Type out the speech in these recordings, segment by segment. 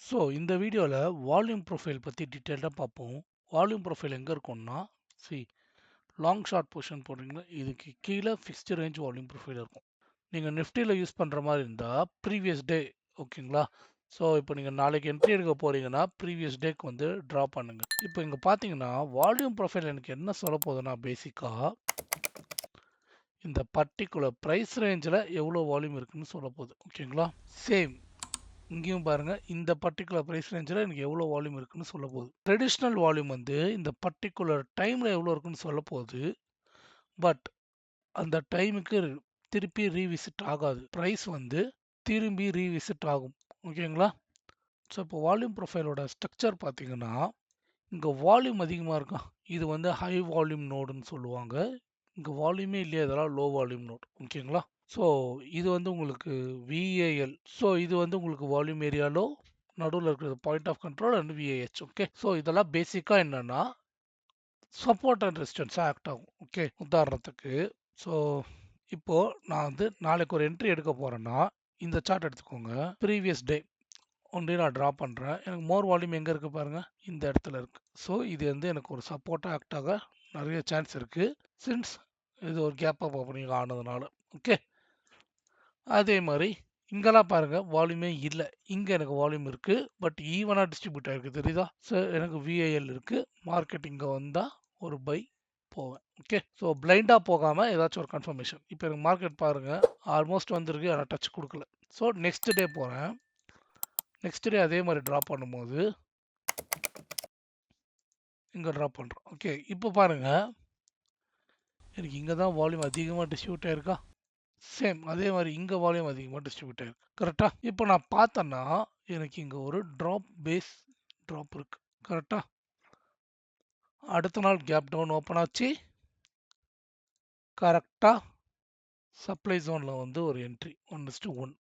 So இந்த வீடியோவில் volume profile பற்றி டீட்டெயில்டாக பார்ப்போம். வால்யூம் ப்ரொஃபைல் எங்கே இருக்கும்னா, சி லாங் ஷார்ட் பொசிஷன் போடுறீங்களா, இதுக்கு கீழே ஃபிக்ஸ்டு ரேஞ்ச் வால்யூம் ப்ரொஃபைல் இருக்கும். நீங்கள் நிஃப்டியில் யூஸ் பண்ணுற மாதிரி இருந்தால் ப்ரீவியஸ் டே, ஓகேங்களா. ஸோ இப்போ நீங்கள் நாளைக்கு என்ட்ரி எடுக்க போகிறீங்கன்னா ப்ரீவியஸ் டேக்கு வந்து ட்ரா பண்ணுங்க. இப்போ இங்கே பார்த்தீங்கன்னா வால்யூம் ப்ரொஃபைல் எனக்கு என்ன சொல்ல போகுதுன்னா, பேசிக்காக இந்த பர்டிகுலர் ப்ரைஸ் ரேஞ்சில் எவ்வளோ வால்யூம் இருக்குன்னு சொல்ல போகுது, ஓகேங்களா. சேம் இங்கேயும் பாருங்க, இந்த பர்டிகுலர் பிரைஸ் ரேஞ்சில் எனக்கு எவ்வளோ வால்யூம் இருக்குன்னு சொல்ல போகுது. ட்ரெடிஷ்னல் வால்யூம் வந்து இந்த பர்டிகுலர் டைமில் எவ்வளோ இருக்குன்னு சொல்ல போகுது. பட் அந்த டைமுக்கு திருப்பி ரீவிசிட் ஆகாது. ப்ரைஸ் வந்து திரும்பி ரீவிசிட் ஆகும், ஓகேங்களா. ஸோ இப்போ வால்யூம் ப்ரொஃபைலோட ஸ்ட்ரக்சர் பார்த்தீங்கன்னா, இங்கே வால்யூம் அதிகமாக இருக்கா, இது வந்து ஹை வால்யூம் நோடுன்னு சொல்லுவாங்க. இங்கே வால்யூமே இல்லையா, இதெல்லாம் லோ வால்யூம் நோட், ஓகேங்களா. ஸோ இது வந்து உங்களுக்கு விஏஎல். ஸோ இது வந்து உங்களுக்கு வால்யூம் ஏரியா லோ, நடுவில் இருக்கிறது point of control and VAH. Okay, so இதெல்லாம் பேசிக்காக என்னன்னா சப்போர்ட் அண்ட் ரெசிஸ்டன்ஸாக ஆக்ட் ஆகும். ஓகே, உதாரணத்துக்கு ஸோ இப்போ நான் வந்து நாளைக்கு ஒரு என்ட்ரி எடுக்க போறேன்னா, இந்த சார்ட் எடுத்துக்கோங்க. ப்ரீவியஸ் டே ஒன்றே நான் ட்ரா பண்ணுறேன். எனக்கு மோர் வால்யூம் எங்கே இருக்குது பாருங்க, இந்த இடத்துல இருக்குது. ஸோ இது வந்து எனக்கு ஒரு சப்போர்ட்டாக ஆக்ட் ஆக நிறைய சான்ஸ் இருக்குது, சின்ஸ் இது ஒரு கேப் அப் ஓப்பனிங் ஆனதுனால. ஓகே, அதே மாதிரி இங்கெல்லாம் பாருங்க வால்யூமே இல்லை, இங்கே எனக்கு வால்யூம் இருக்குது, பட் ஈவனாக டிஸ்ட்ரிபியூட் ஆகிருக்கு, தெரியுதா. ஸோ எனக்கு விஐஎல் இருக்குது, மார்க்கெட் இங்கே வந்தால் ஒரு பை போவேன். ஓகே, ஸோ பிளைண்டாக போகாமல் ஏதாச்சும் ஒரு கன்ஃபர்மேஷன். இப்போ எனக்கு மார்க்கெட் பாருங்கள் ஆல்மோஸ்ட் வந்திருக்கு, ஆனால் டச் கொடுக்கல. ஸோ நெக்ஸ்ட் டே போகிறேன். நெக்ஸ்ட் டே அதே மாதிரி ட்ராப் பண்ணும்போது இங்கே ட்ராப் பண்ணுறோம். ஓகே, இப்போ பாருங்க எனக்கு இங்கே தான் வால்யூம் அதிகமாக டிஸ்ட்ரிபியூட் ஆயிருக்கா. சேம் அதே மாதிரி இங்கே வால்யூம் அதிகமாக டிஸ்ட்ரிபியூட் ஆயிருக்கு, கரெக்டா. இப்போ நான் பார்த்தேன்னா எனக்கு இங்கே ஒரு ட்ராப் பேஸ் ட்ராப் இருக்கு, கரெக்டா. அடுத்த நாள் கேப் டவுன் ஓப்பன் ஆச்சு, கரெக்டா சப்ளை ஜோனில் வந்து ஒரு என்ட்ரி 1:1.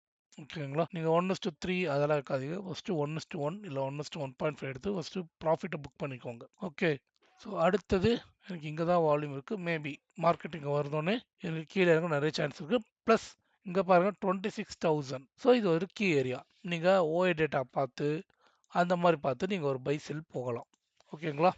ஓகேங்களா, நீங்கள் 1:3 அதெல்லாம் இருக்காதீங்க. ஃபஸ்ட்டு 1:1 இல்லை 1:1.5 எடுத்து ஃபஸ்ட்டு ப்ராஃபிட்டை புக் பண்ணிக்கோங்க. ஓகே, ஸோ அடுத்தது எனக்கு இங்கே தான் வால்யூம் இருக்குது. மேபி மார்க்கெட் இங்கே வருதோன்னே எனக்கு கீழே இருக்க நிறைய சான்ஸ் இருக்குது. ப்ளஸ் இங்கே பாருங்கள் 26,000. ஸோ இது ஒரு கீ ஏரியா. நீங்கள் ஓஏ டேட்டா பார்த்து அந்த மாதிரி பார்த்து நீங்கள் ஒரு பை செல் போகலாம், ஓகேங்களா.